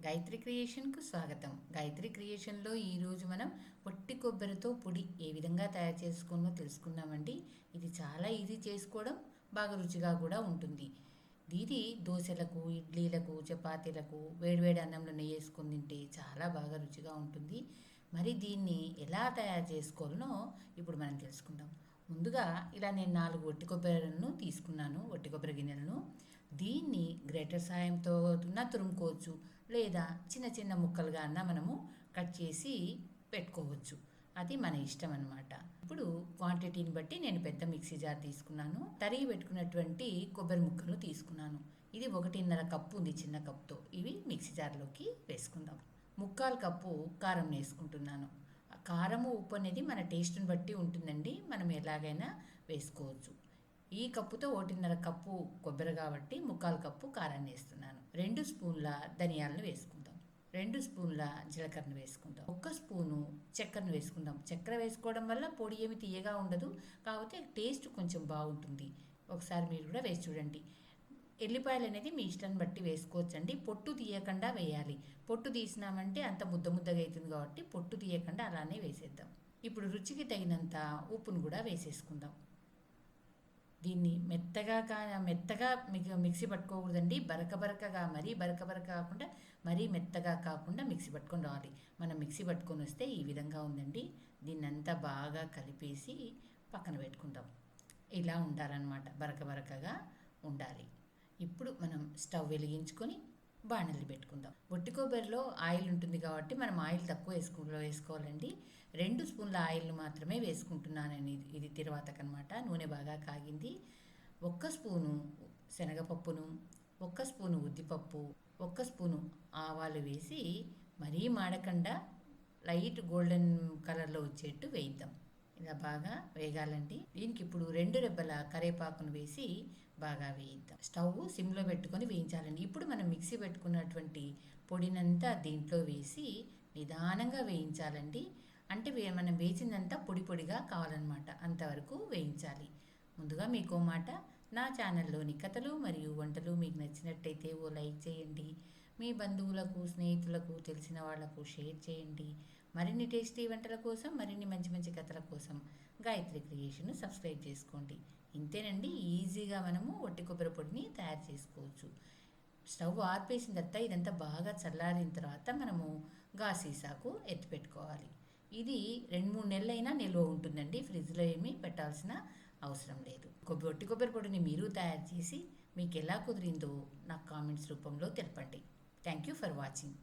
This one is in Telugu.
గాయత్రి క్రియేషన్కు స్వాగతం. గాయత్రి క్రియేషన్లో ఈరోజు మనం పొట్టి కొబ్బరితో పొడి ఏ విధంగా తయారు చేసుకోవాలో తెలుసుకుందామండి. ఇది చాలా ఈజీ చేసుకోవడం, బాగా రుచిగా కూడా ఉంటుంది. ఇది దోశలకు, ఇడ్లీలకు, చపాతీలకు వేడివేడి అన్నంలో నెయ్యి వేసుకొని తింటే చాలా బాగా రుచిగా ఉంటుంది. మరి దీన్ని ఎలా తయారు చేసుకోవాలనో ఇప్పుడు మనం తెలుసుకుందాం. ముందుగా ఇలా నేను 4 ఒట్టి కొబ్బరిలను తీసుకున్నాను, ఒట్టి కొబ్బరి గిన్నెలను. దీన్ని గ్రేటర్ సాయంతో తురుముకోవచ్చు, లేదా చిన్న చిన్న ముక్కలుగా అన్న మనము కట్ చేసి పెట్టుకోవచ్చు. అది మన ఇష్టం అన్నమాట. ఇప్పుడు క్వాంటిటీని బట్టి నేను పెద్ద మిక్సీ జార్ తీసుకున్నాను. తరిగి పెట్టుకున్నటువంటి కొబ్బరి ముక్కలు తీసుకున్నాను. ఇది 1.5 కప్పు ఉంది చిన్న కప్తో. ఇవి మిక్సీ జార్లోకి వేసుకుందాం. 3/4 కప్పు కారం వేసుకుంటున్నాను. కారము ఉప్పు అనేది మన టేస్ట్ని బట్టి ఉంటుందండి, మనం ఎలాగైనా వేసుకోవచ్చు. ఈ కప్పుతో 1.5 కప్పు కొబ్బరి కాబట్టి 3/4 కప్పు కారాన్ని వేస్తున్నాను. 2 స్పూన్ల ధనియాలను వేసుకుందాం. 2 స్పూన్ల జీలకర్రను వేసుకుందాం. 1 స్పూను చక్కెరను వేసుకుందాం. చక్కెర వేసుకోవడం వల్ల పొడి ఏమి తీయగా ఉండదు, కాకపోతే టేస్ట్ కొంచెం బాగుంటుంది. ఒకసారి మీరు కూడా వేసి చూడండి. ఎల్లిపాయలు అనేది మీ ఇష్టాన్ని బట్టి వేసుకోవచ్చండి. పొట్టు తీయకుండా వేయాలి. పొట్టు తీసినామంటే అంత ముద్ద ముద్దగా అవుతుంది కాబట్టి పొట్టు తీయకుండా అలానే వేసేద్దాం. ఇప్పుడు రుచికి తగినంత ఉప్పును కూడా వేసేసుకుందాం. దీన్ని మెత్తగా మిక్సీ పట్టుకోకూడదండి. బరకగా మరీ బరక కాకుండా మరీ మెత్తగా కాకుండా మిక్సీ పట్టుకొని రావాలి. మనం మిక్సీ పట్టుకొని వస్తే ఈ విధంగా ఉందండి. దీన్ని అంతా బాగా కలిపేసి పక్కన పెట్టుకుందాం. ఇలా ఉండాలన్నమాట, బరకగా ఉండాలి. ఇప్పుడు మనం స్టవ్ వెలిగించుకొని బాణలి పెట్టుకుందాం. ఒట్టి కొబ్బరిలో ఆయిల్ ఉంటుంది కాబట్టి మనం ఆయిల్ తక్కువ వేసుకోవాలండి. 2 స్పూన్ల ఆయిల్ను మాత్రమే వేసుకుంటున్నానని. ఇది తిరువాతకనమాట. నూనె బాగా కాగింది. 1 స్పూను శనగపప్పును, 1 స్పూను ఉద్దిపప్పు, 1 స్పూను ఆవాలు వేసి మరీ మాడకుండా లైట్ గోల్డెన్ కలర్లో వచ్చేట్టు వేయిద్దాం. ఇలా బాగా వేగాలండి. దీనికి ఇప్పుడు 2 రెబ్బల కరివేపాకును వేసి బాగా వేయిద్దాం. స్టవ్ సిమ్లో పెట్టుకొని వేయించాలండి. ఇప్పుడు మనం మిక్సీ పెట్టుకున్నటువంటి పొడినంతా దీంట్లో వేసి నిదానంగా వేయించాలండి. అంటే మనం వేసిందంతా పొడిగా కావాలన్నమాట, అంతవరకు వేయించాలి. ముందుగా మీకు మాట, నా ఛానల్లోని కథలు మరియు వంటలు మీకు నచ్చినట్టయితే ఓ లైక్ చేయండి. మీ బంధువులకు, స్నేహితులకు, తెలిసిన వాళ్లకు షేర్ చేయండి. మరిన్ని టేస్టీ వంటల కోసం, మరిన్ని మంచి కథల కోసం గాయత్రి క్రియేషన్ సబ్స్క్రైబ్ చేసుకోండి. ఇంతేనండి, ఈజీగా మనము ఒట్టి కొబ్బరి పొడిని తయారు చేసుకోవచ్చు. స్టవ్ ఆర్పేసిన తర్వాత ఇదంతా బాగా చల్లారిన తర్వాత మనము సీసాకు ఎత్తి పెట్టుకోవాలి. ఇది 2-3 నెలలైనా నిల్వ ఉంటుందండి. ఫ్రిడ్జ్లో ఏమీ పెట్టాల్సిన అవసరం లేదు. ఒట్టి కొబ్బరి పొడిని మీరు తయారు చేసి మీకు ఎలా కుదిరిందో నాకు కామెంట్స్ రూపంలో తెలపండి. Thank you for watching.